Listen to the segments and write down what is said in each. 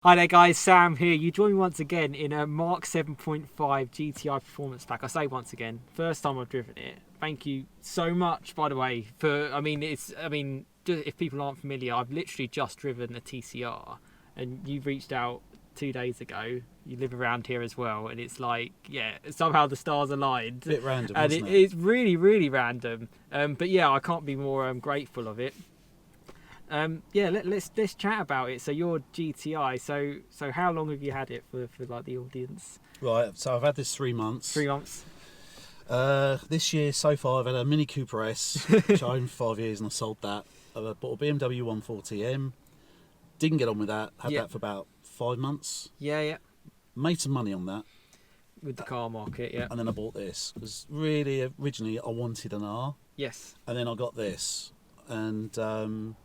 Hi there guys, Sam here. You join me once again in a Mark 7.5 GTI Performance pack. I say once again, first time I've driven it. Thank you so much, by the way, for, if people aren't familiar, I've literally just driven a TCR and you've reached out 2 days ago. You live around here as well, and it's like, yeah, somehow the stars aligned. Bit random, and wasn't it? It's really, really random. But yeah, I can't be more grateful of it. Let's chat about it. So your GTI. So how long have you had it for like the audience? Right, so I've had this 3 months. 3 months. This year so far I've had a Mini Cooper S, which I owned for 5 years and I sold that. I bought a BMW M140i. Didn't get on with that. Had that for about 5 months. Yeah. Made some money on that. With the car market, yeah. And then I bought this. Because really, originally I wanted an R. Yes. And then I got this. And I'm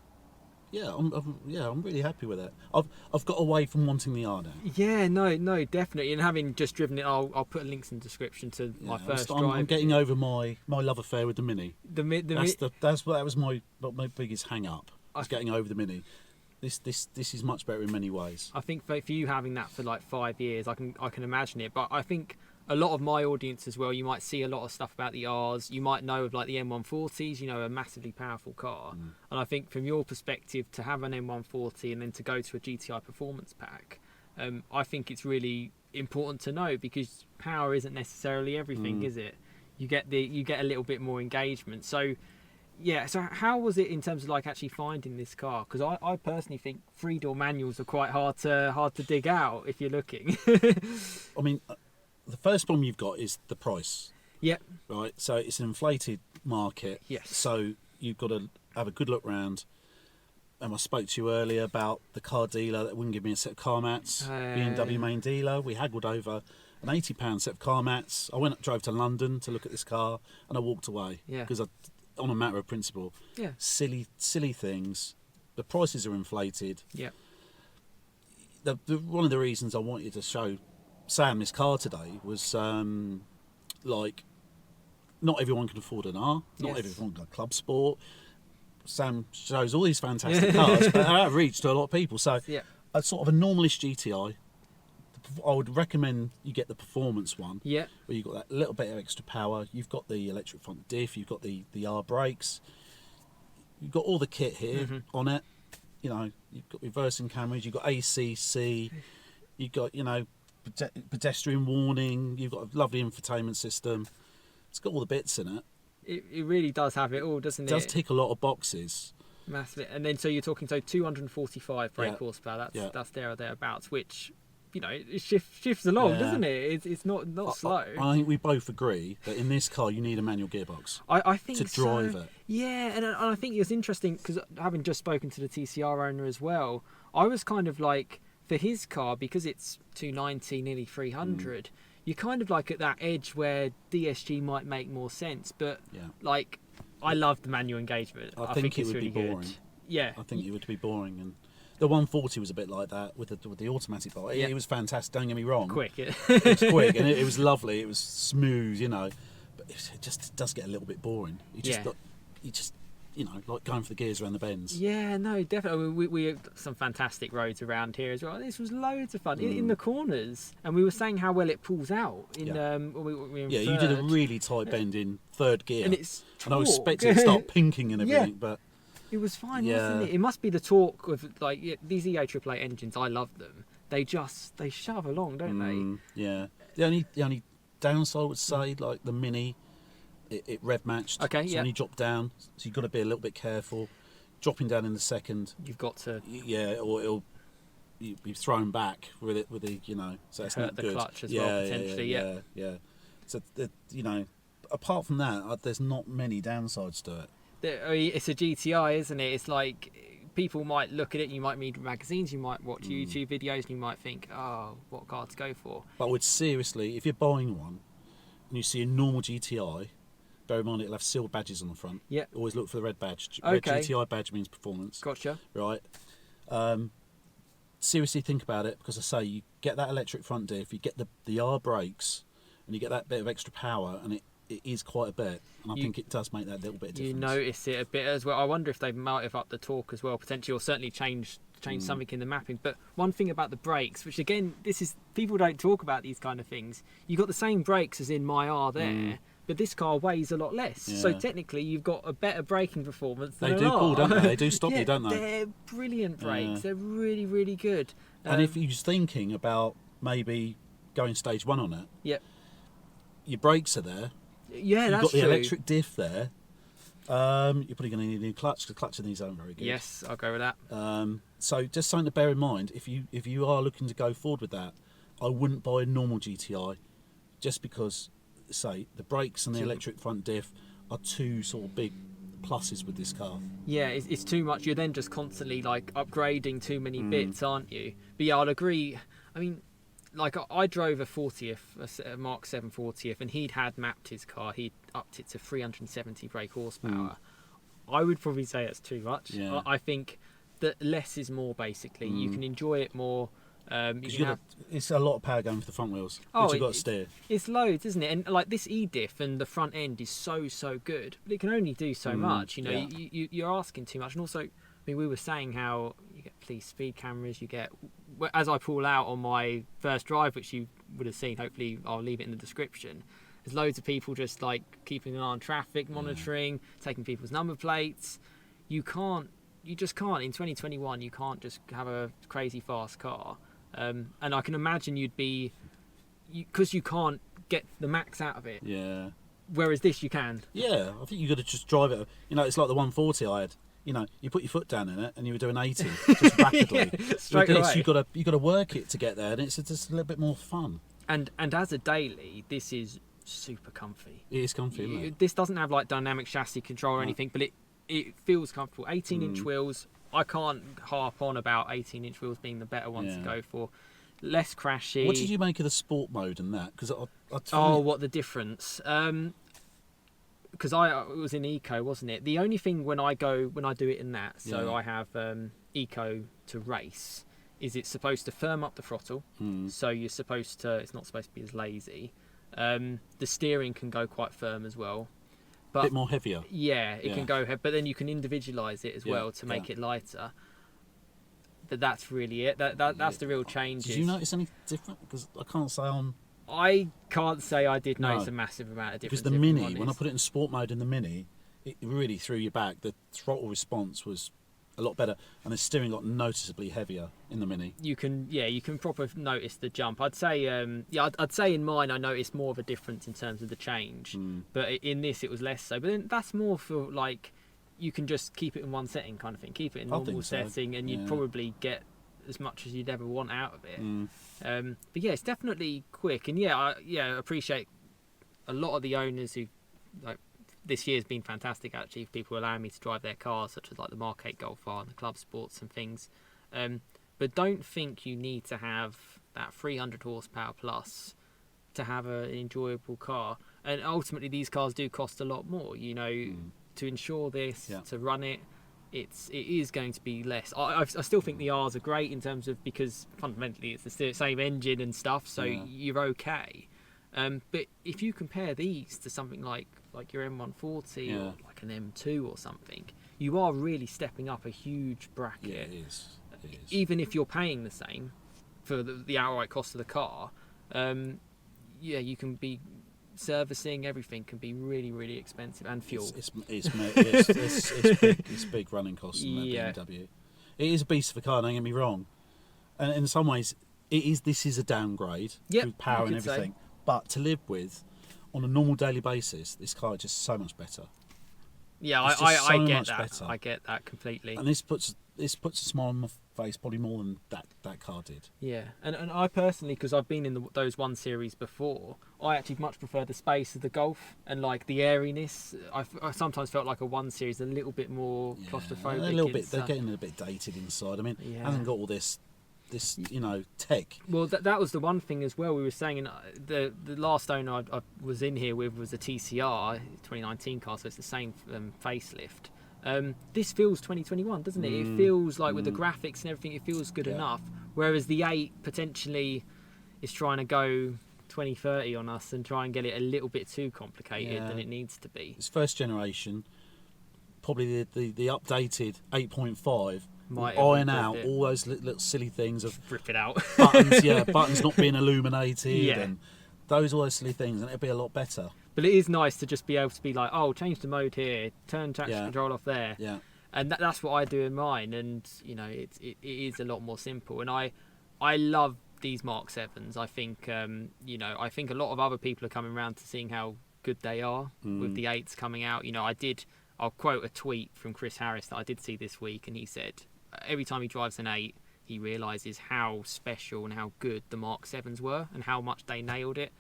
really happy with it. I've got away from wanting the R now. Yeah, no, definitely. And having just driven it, I'll put links in the description to my first drive. I'm getting over my love affair with the Mini. That was my biggest hang up. Was getting over the Mini. This is much better in many ways. I think for you having that for like 5 years, I can imagine it. But I think a lot of my audience as well, you might see a lot of stuff about the Rs. You might know of like the M140s, a massively powerful car. And I think from your perspective, to have an M140 and then to go to a GTI Performance pack, I think it's really important to know, because power isn't necessarily everything, is it? You get a little bit more engagement. So yeah, so how was it in terms of like actually finding this car? Because I personally think 3-door manuals are quite hard to dig out if you're looking. I mean, the first problem you've got is the price. Yeah. Right. So it's an inflated market. Yes. So you've got to have a good look round. And I spoke to you earlier about the car dealer that wouldn't give me a set of car mats. BMW main dealer. We haggled over an £80 set of car mats. I drove to London to look at this car, and I walked away. Yeah. Because on a matter of principle. Yeah. Silly things. The prices are inflated. Yeah. One of the reasons I wanted to show Sam this car today was not everyone can afford an R, not everyone can club sport. Sam shows all these fantastic cars, but they're out of reach to a lot of people. So a sort of a normalish GTI, I would recommend you get the performance one. Yeah. Where you've got that little bit of extra power. You've got the electric front diff. You've got the R brakes. You've got all the kit here on it. You've got reversing cameras. You've got ACC. You've got pedestrian warning. You've got a lovely infotainment system. It's got all the bits in it. It really does have it all, doesn't it? It does tick a lot of boxes. Massive. And then so you're talking 245 brake horsepower. That's there or thereabouts, which it shifts along, doesn't it? It's not slow. I think we both agree that in this car you need a manual gearbox. I think to drive it. Yeah, and I think it was interesting because having just spoken to the TCR owner as well, I was kind of like, for his car, because it's 290, nearly 300, you're kind of like at that edge where DSG might make more sense. But like, I love the manual engagement. I think it would really be boring. Good. Yeah, I think it would be boring, and the 140 was a bit like that with the automatic part. It was fantastic. Don't get me wrong. Quick. It was quick, and it was lovely. It was smooth, but it just does get a little bit boring. Like going for the gears around the bends. Yeah, no, definitely. We have some fantastic roads around here as well. This was loads of fun in the corners, and we were saying how well it pulls out. You did a really tight bend in third gear, and it's torque. And I was expecting it to start pinking and everything, but it was fine, wasn't it? It must be the torque of these EA888 engines. I love them. They shove along, don't they? Yeah. The only downside I would say, like the Mini. It rev matched. Okay, so when you drop down, so you've got to be a little bit careful. Dropping down in the second, you've got to. Yeah, or you'll be thrown back with it so it's not good. The clutch as well potentially. Yeah. So apart from that, there's not many downsides to it. It's a GTI, isn't it? It's like people might look at it. You might read magazines. You might watch YouTube videos, and you might think, "Oh, what car to go for?" But I would seriously, if you're buying one, and you see a normal GTI. Bear in mind it'll have silver badges on the front. Yeah. Always look for the red badge. Okay. Red GTI badge means performance. Gotcha. Right. Seriously think about it, because I say you get that electric front diff, you get the R brakes, and you get that bit of extra power, and it is quite a bit. And I think it does make that little bit of difference. You notice it a bit as well. I wonder if they might have upped the torque as well, potentially, or certainly changed change something in the mapping. But one thing about the brakes, which again, people don't talk about these kind of things. You got the same brakes as in my R there. But this car weighs a lot less, so technically you've got a better braking performance than They do pull, don't they? They do stop yeah, you, don't they? They're brilliant brakes. They're really, really good. And if you're thinking about maybe going stage 1 on it, your brakes are there. Yeah, You've that's got the true. electric diff there. You're probably going to need a new clutch, because the clutch in these aren't very good. Yes, I'll go with that. So just something to bear in mind, if you are looking to go forward with that, I wouldn't buy a normal GTI, just because, say, the brakes and the electric front diff are two sort of big pluses with this car. Yeah, it's too much. You're then just constantly like upgrading too many bits, aren't you? But yeah, I'd agree. I mean, like I drove a 40th, a Mark 7 40th, and he'd had mapped his car. He'd upped it to 370 brake horsepower. I would probably say it's too much. Yeah. I think that less is more, basically. You can enjoy it more. It's a lot of power going for the front wheels, which you've got to steer. It's loads, isn't it? And like this E-diff and the front end is so good, but it can only do so much. You know, you're asking too much. And also, I mean, we were saying how you get police speed cameras. You get, as I pull out on my first drive, which you would have seen. Hopefully, I'll leave it in the description. There's loads of people just like keeping an eye on traffic, monitoring, taking people's number plates. You just can't in 2021. You can't just have a crazy fast car. And I can imagine you'd be, because you can't get the max out of it. Yeah. Whereas this you can. Yeah, I think you got to just drive it. You know, it's like the 140 I had. You know, you put your foot down in it and you were doing 80 just rapidly. Straight With this, away. you got to work it to get there, and it's just a little bit more fun. And as a daily, this is super comfy. It is comfy, isn't it? This doesn't have like dynamic chassis control or anything, but it feels comfortable. 18-inch wheels. I can't harp on about 18-inch wheels being the better ones to go for. Less crashy. What did you make of the sport mode and that? Because what the difference? Because it was in eco, wasn't it? The only thing when I do it in that, so I have eco to race, is it's supposed to firm up the throttle. So it's not supposed to be as lazy. The steering can go quite firm as well. But, a bit more heavier. Yeah, it can go, but then you can individualise it as well to make it lighter. But that's really it. That's the real change. Did you notice any different? Because I can't say I did notice a massive amount of difference. Because the Mini, when I put it in sport mode in the Mini, it really threw you back. The throttle response was a lot better, and the steering got noticeably heavier in the Mini. You can proper notice the jump. I'd say I'd say in mine I noticed more of a difference in terms of the change, but in this it was less so. But then that's more for like, you can just keep it in one setting kind of thing. Keep it in normal setting, and you'd probably get as much as you'd ever want out of it. But yeah, it's definitely quick, and I appreciate a lot of the owners who, like, this year's been fantastic actually. People allowing me to drive their cars, such as like the Mark 8 Golf R and the Club Sports and things. But don't think you need to have that 300 horsepower plus to have an enjoyable car. And ultimately, these cars do cost a lot more. You know, to insure this, to run it, it is going to be less. I still think the R's are great in terms of, because fundamentally it's the same engine and stuff, so you're okay. But if you compare these to something like your M140 or like an M2 or something, you are really stepping up a huge bracket. Yeah, it is. Even if you're paying the same for the outright cost of the car, you can be servicing, everything can be really, really expensive, and fuel. It's big running costs in that BMW. It is a beast of a car, don't get me wrong, and in some ways this is a downgrade with power and everything. But to live with on a normal daily basis, this car is just so much better. Yeah, I get that. Better. I get that completely. And this puts a smile on my face probably more than that car did. Yeah, and I personally, because I've been in those 1 Series before, I actually much prefer the space of the Golf and like the airiness. I sometimes felt like a 1 Series a little bit more claustrophobic. A little bit. They're getting a bit dated inside. I mean, it hasn't got all this tech. Well, that was the one thing as well. We were saying, and the last owner I was in here with was a TCR 2019 car, so it's the same facelift. This feels 2021, doesn't it? It feels like with the graphics and everything, it feels good enough. Whereas the 8 potentially is trying to go 2030 on us and try and get it a little bit too complicated than it needs to be. It's first generation. Probably the updated 8.5 Might iron have out it. all those little silly things of Rip it out. buttons not being illuminated Yeah. and all those silly things, and it'll be a lot better. But it is nice to just be able to be like, oh, change the mode here, turn traction control off there. Yeah. And that's what I do in mine, and you know it is a lot more simple. And I love these Mark 7s. I think you know, I think a lot of other people are coming around to seeing how good they are with the 8s coming out. You know, I'll quote a tweet from Chris Harris that I did see this week, and he said every time he drives an 8, he realises how special and how good the Mark 7s were and how much they nailed it.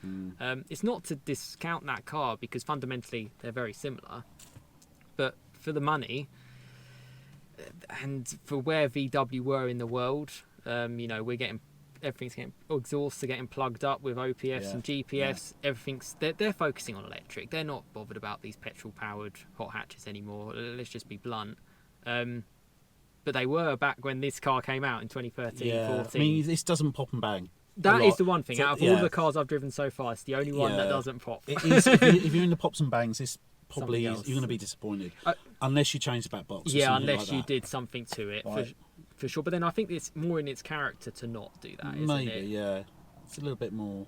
It's not to discount that car, because fundamentally they're very similar, but for the money and for where VW were in the world, you know, everything's getting, exhausts are getting plugged up with OPFs and GPFs. Everything's they're focusing on electric. They're not bothered about these petrol powered hot hatches anymore. Let's just be blunt. But they were back when this car came out in 2013, 14. I mean, this doesn't pop and bang. That is the one thing. Out of all yeah. the cars I've driven so far, it's the only one that doesn't pop. It is, if you're in the pops and bangs, this probably Something is, else. you're going to be disappointed. Unless you change the back box. Or Yeah, something unless like you that. did something to it, Right. for sure. But then I think it's more in its character to not do that, isn't Maybe, it? yeah. It's a little bit more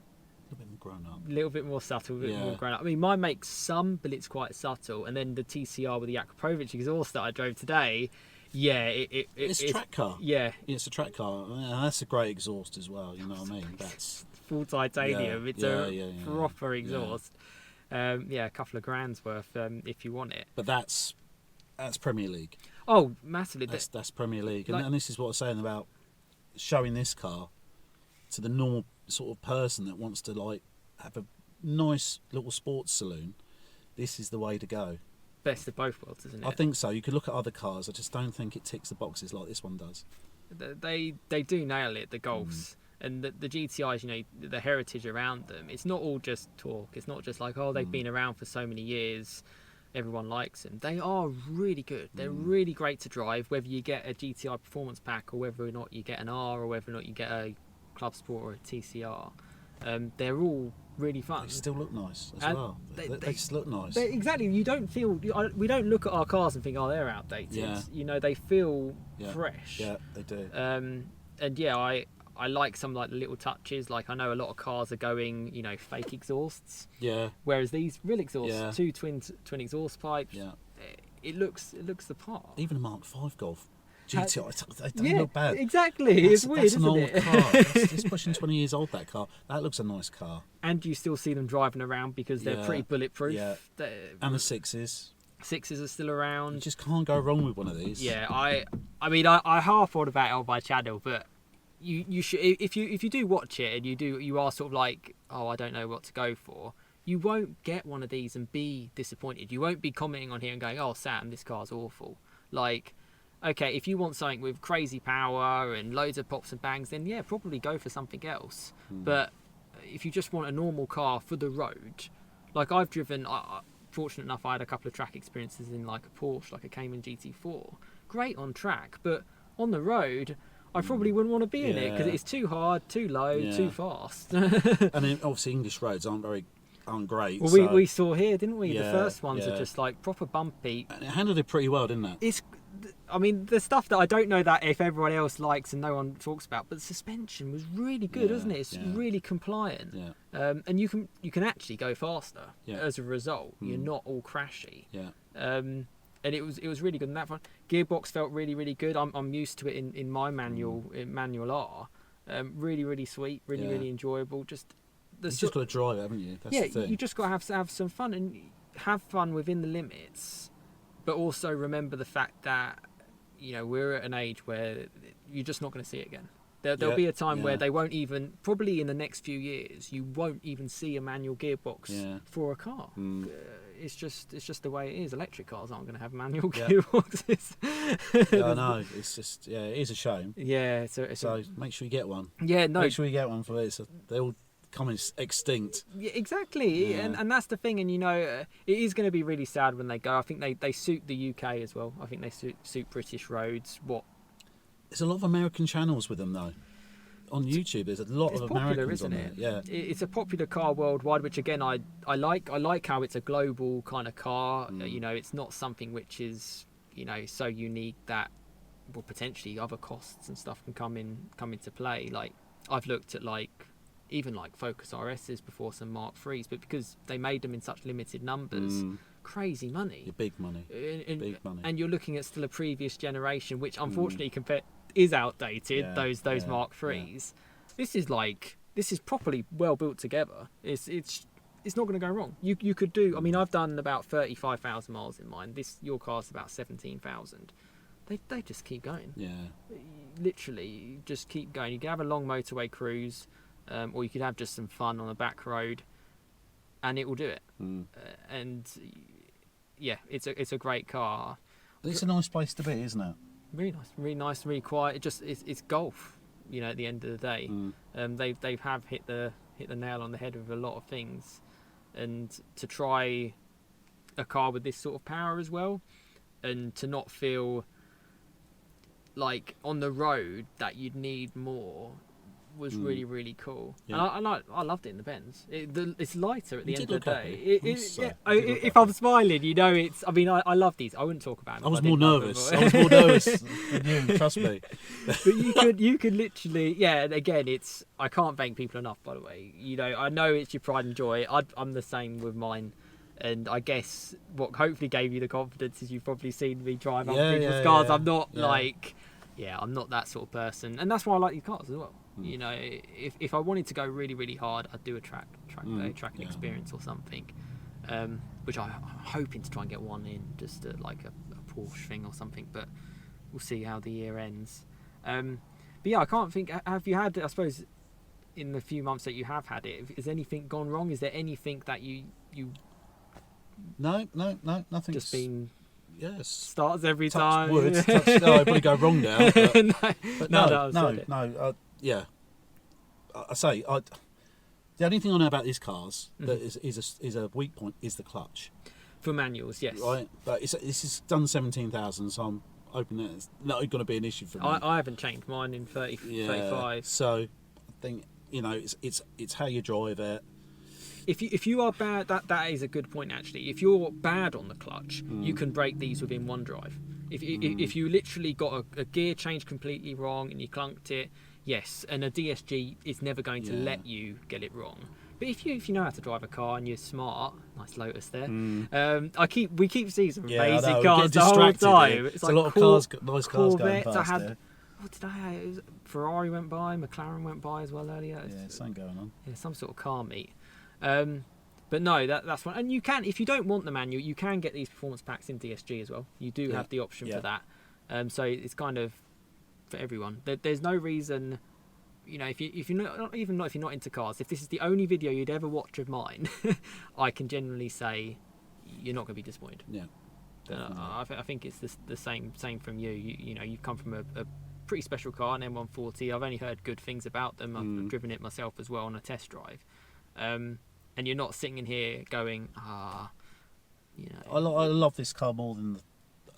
grown up. A little bit more subtle, a bit Yeah. more grown up. I mean, mine makes some, but it's quite subtle. And then the TCR with the Akrapovic exhaust that I drove today, It's a track car. Yeah, It's a track car. And that's a great exhaust as well. You know what I mean? That's full titanium. Yeah, It's yeah, a yeah, yeah, proper yeah. exhaust. A couple of grand's worth if you want it. But that's Premier League. Oh, massively. That's Premier League, Like- and this is what I was saying about showing this car to the normal sort of person that wants to like have a nice little sports saloon. This is the way to go. Best of both worlds, isn't it? I think so. You could look at other cars. I just don't think it ticks the boxes like this one does. They do nail it, the Golfs. And the GTIs, you know, the heritage around them, it's not all just talk. It's not just like, oh, they've been around for so many years, everyone likes them. They are really good. They're really great to drive, whether you get a GTI Performance pack or whether or not you get an R or whether or not you get a Club Sport or a TCR. They're all really fun. They still look nice as And well. They just look nice. Exactly. You don't feel. We don't look at our cars and think, oh, they're outdated. Yeah. You know, they feel Yeah. fresh. Yeah, they do. And yeah, I like some like the little touches. Like I know a lot of cars are going, you know, fake exhausts, Yeah, whereas these real exhausts, Yeah. two twin exhaust pipes. yeah. It looks the part. Even a Mark 5 Golf GTI, they don't look bad. Exactly. It's weird, That's an isn't old it? car. It's pushing 20 years old, that car. That looks a nice car. And you still see them driving around because they're Yeah. pretty bulletproof. Yeah. And And the 6s. sixes are still You around. just can't go wrong with one of these. Yeah, I mean, I half thought about it on my channel, but you should, if you do watch it and you are sort of like, oh, I don't know what to go for, you won't get one of these and be disappointed. You won't be commenting on here and going, oh, Sam, this car's awful. Like, okay, if you want something with crazy power and loads of pops and bangs, then yeah, probably go for something else. But if you just want a normal car for the road, like I've driven, fortunate enough, I had a couple of track experiences in like a Porsche, like a Cayman GT4. Great on track, but on the road, I probably wouldn't want to be in it because Yeah. it's too hard, too low, Yeah. too fast. And then obviously English roads aren't great. Well, so- we saw here, didn't we? The Yeah, first ones yeah. are just like proper bumpy. And it handled it pretty well, didn't it? It's, I mean, the stuff that I don't know that if everyone else likes and no one talks about, but the suspension was really good, Yeah, wasn't it? It's yeah. really compliant. Yeah, And you can actually go faster Yeah. as a result. You're not all crashy. yeah. And it was really good in that one. Gearbox felt really, really good. I'm used to it in my manual in manual R. Really, really sweet. Really, Yeah. really enjoyable. Just the You've just got to drive it, haven't you? That's the thing. you just got to have some fun and have fun within the limits, but also remember the fact that you know we're at an age where you're just not going to see it again. There'll Yeah, be a time where yeah. they won't even, probably in the next few years, you won't even see a manual gearbox Yeah. for a car. Mm. It's just the way it is. Electric cars aren't going to have manual Yeah. gearboxes. Yeah, I know. It's just, it is a shame. Yeah, so Make sure you get one. yeah, no, Make sure you get one for this. They all come extinct. yeah, exactly, Yeah. and that's the thing. And you know, it is going to be really sad when they go. I think they suit the UK as well. I think they suit British roads. There's a lot of American channels with them though. On YouTube, there's a lot It's of popular, Americans isn't on it? there. Yeah, It's a popular car worldwide, which again I like. I like how it's a global kind of car. Mm. You know, it's not something which is so unique that well, potentially other costs and stuff can come into play. Like I've looked at even Focus RSs before some Mark IIIs, but because they made them in such limited numbers, crazy money. Yeah, big money. Big money. And you're looking at still a previous generation, which unfortunately is outdated. Yeah, those Mark IIIs. Yeah. This is properly well built together. It's not going to go wrong. You could do. I mean, I've done about 35,000 miles in mine. Your car's about 17,000. They just keep going. Yeah. Literally, just keep going. You can have a long motorway cruise, or you could have just some fun on a back road, and it will do it. And yeah, it's a great car. It's a nice place to be, isn't it? Really nice, really quiet. It's golf. At the end of the day, they have hit the nail on the head with a lot of things, and to try a car with this sort of power as well, and to not feel like on the road that you'd need more was really, really cool. Yeah. And I loved it in the Benz. It's lighter at the end of the day. If I'm smiling, it's. I mean, I love these. I wouldn't talk about them. I was more nervous. I was more nervous than you. Trust me. But you could literally, yeah. And again, I can't thank people enough. By the way, I know it's your pride and joy. I'm the same with mine. And I guess what hopefully gave you the confidence is you've probably seen me drive other people's cars. I'm not I'm not that sort of person, and that's why I like these cars as well. If I wanted to go really, really hard, I'd do a track and experience or something, which I'm hoping to try and get one in, just like a Porsche thing or something. But we'll see how the year ends. But yeah, I can't think. Have you had? I suppose in the few months that you have had it, has anything gone wrong? Is there anything that you? No, nothing. Just been. Yes. Starts every touch time. Wood, no, I'd probably go wrong now. But no. Yeah. I say the only thing I know about these cars that is a weak point is the clutch. For manuals, yes. Right, but this is done 17,000, so I'm hoping that it's not going to be an issue for me. I haven't changed mine in 35. So I think it's how you drive it. If you are bad, that is a good point actually. If you're bad on the clutch, you can break these within one drive. If you literally got a gear change completely wrong and you clunked it, yes, and a DSG is never going to let you get it wrong. But if you know how to drive a car and you're smart, nice Lotus there. We keep seeing some amazing cars the whole time. It's like a lot of cars, nice cars going past. What did I have? Ferrari went by, McLaren went by as well earlier. Yeah, something going on. Yeah, some sort of car meet. But no, that's one. And you can, if you don't want the manual, you can get these performance packs in DSG as well. You do have the option for that. So it's kind of for everyone. There's no reason, if you're not if you're not into cars, if this is the only video you'd ever watch of mine, I can genuinely say you're not going to be disappointed. Yeah. I think it's the same from you. You've come from a pretty special car, an M140. I've only heard good things about them. I've driven it myself as well on a test drive. And you're not sitting in here going, I love this car more than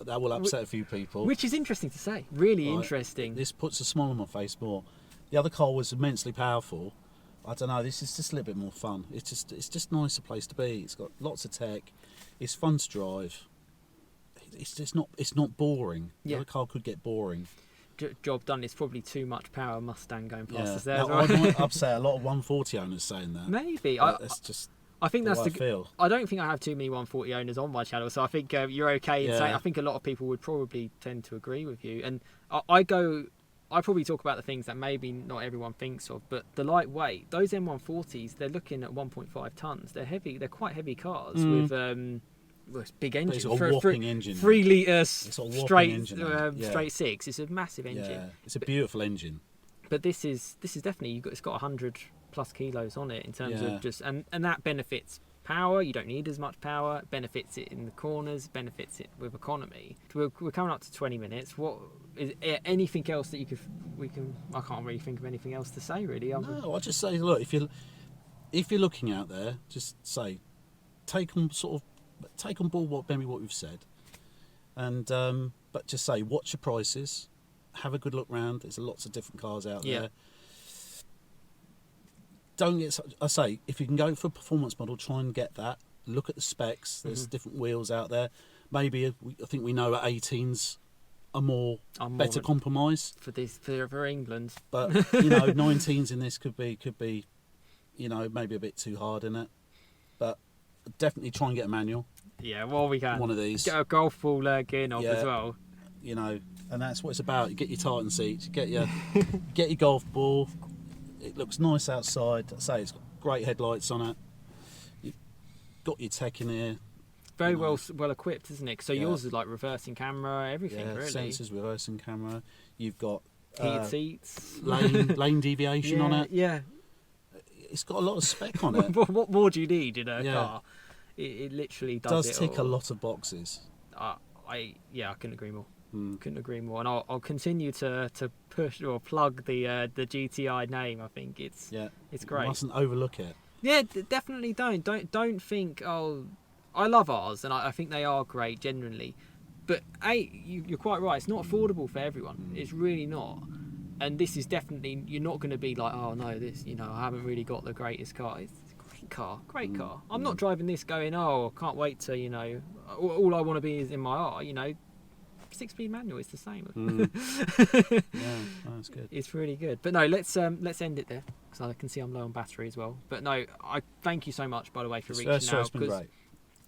that will upset a few people. Which is interesting to say. Really interesting. This puts a smile on my face more. The other car was immensely powerful. I don't know. This is just a little bit more fun. It's just nicer place to be. It's got lots of tech. It's fun to drive. It's not boring. The other car could get boring. Job done. It's probably too much power Mustang going past us there. Now, I might upset a lot of 140 owners saying that. Maybe. That's just. I think that's I feel. I don't think I have too many 140 owners on my channel, so I think you're okay in saying. I think a lot of people would probably tend to agree with you. And I probably talk about the things that maybe not everyone thinks of, but the lightweight. Those M140s, they're looking at 1.5 tons. They're heavy. They're quite heavy cars with. It's big engine. It's a whopping engine. 3 litre straight 6. It's a massive engine. Yeah, it's a beautiful engine. But this is definitely it's got 100 plus kilos on it in terms of just and that benefits power. You don't need as much power. Benefits it in the corners. Benefits it with economy. We're coming up to 20 minutes. What is anything else that I can't really think of anything else to say really. No, I just say look if you're looking out there, just say take on board what we've said, and but just say watch your prices, have a good look round. There's lots of different cars out there. Don't get. I say if you can go for a performance model, try and get that. Look at the specs. There's different wheels out there. Maybe I think we know at 18s better compromise for this for England. But you know, 19s in this could be, you know, maybe a bit too hard in it. But definitely try and get a manual. Yeah, well, we can. One of these. Get a golf ball gear knob as well. You know, and that's what it's about. You get your tartan seats, you get your golf ball. It looks nice outside. I say it's got great headlights on it. You've got your tech in here. Very well equipped, isn't it? So yours is like reversing camera, everything really. Sensors, reversing camera. You've got heated seats, lane deviation on it. Yeah, it's got a lot of spec on it. What more do you need in a car? It literally does tick a lot of boxes. I couldn't agree more. Couldn't agree more. And I'll continue to push or plug the GTI name. I think it's great. You mustn't overlook it. Yeah, definitely don't think, oh, I love ours and I think they are great genuinely, but you're quite right, it's not affordable for everyone. It's really not. And this is definitely, you're not going to be like, oh no, this, you know, I haven't really got the greatest car. It's a great car. I'm not driving this going, oh, I can't wait to, you know, all I want to be is in my R, you know. 6-speed manual is the same. Yeah, that's good. It's really good. But no, let's end it there because I can see I'm low on battery as well. But no, I thank you so much, by the way, for reaching out. It's been great.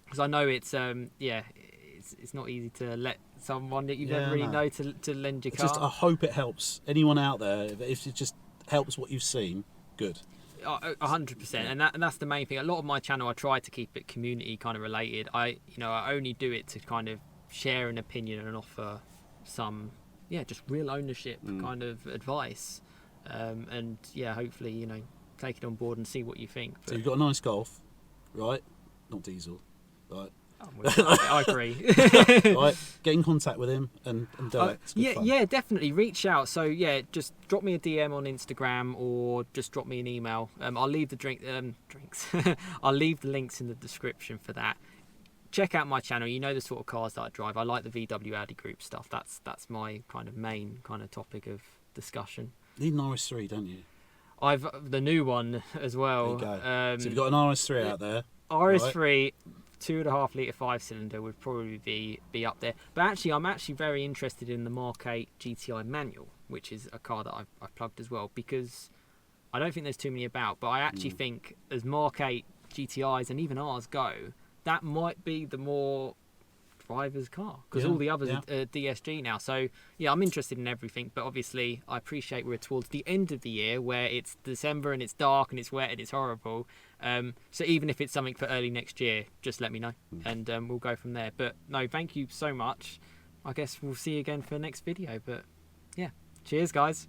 Because I know it's it's not easy to let someone that you don't really know to lend your car. I hope it helps anyone out there. If it just helps what you've seen, good. 100%, and that's the main thing. A lot of my channel, I try to keep it community kind of related. I only do it to kind of share an opinion and offer some just real ownership kind of advice, and hopefully, you know, take it on board and see what you think. But, so you've got a nice Golf, right? Not diesel, right? I agree. Right, get in contact with him and do it. Yeah, definitely reach out. So just drop me a DM on Instagram or just drop me an email. I'll leave the drinks. I'll leave the links in the description for that. Check out my channel. You know the sort of cars that I drive. I like the VW Audi Group stuff. That's my kind of main kind of topic of discussion. You need an RS3, don't you? I've the new one as well. There you go. So you've got an RS3 out there. RS3. Right? 2.5 litre 5-cylinder would probably be up there. But actually, I'm very interested in the Mark 8 GTI manual, which is a car that I've plugged as well, because I don't think there's too many about. But I actually think as Mark 8 GTIs and even ours go, that might be the more driver's car, because all the others are DSG now. So I'm interested in everything, but obviously I appreciate we're towards the end of the year where it's December and it's dark and it's wet and it's horrible. So even if it's something for early next year, just let me know and we'll go from there. But no, thank you so much. I guess we'll see you again for the next video. But cheers guys.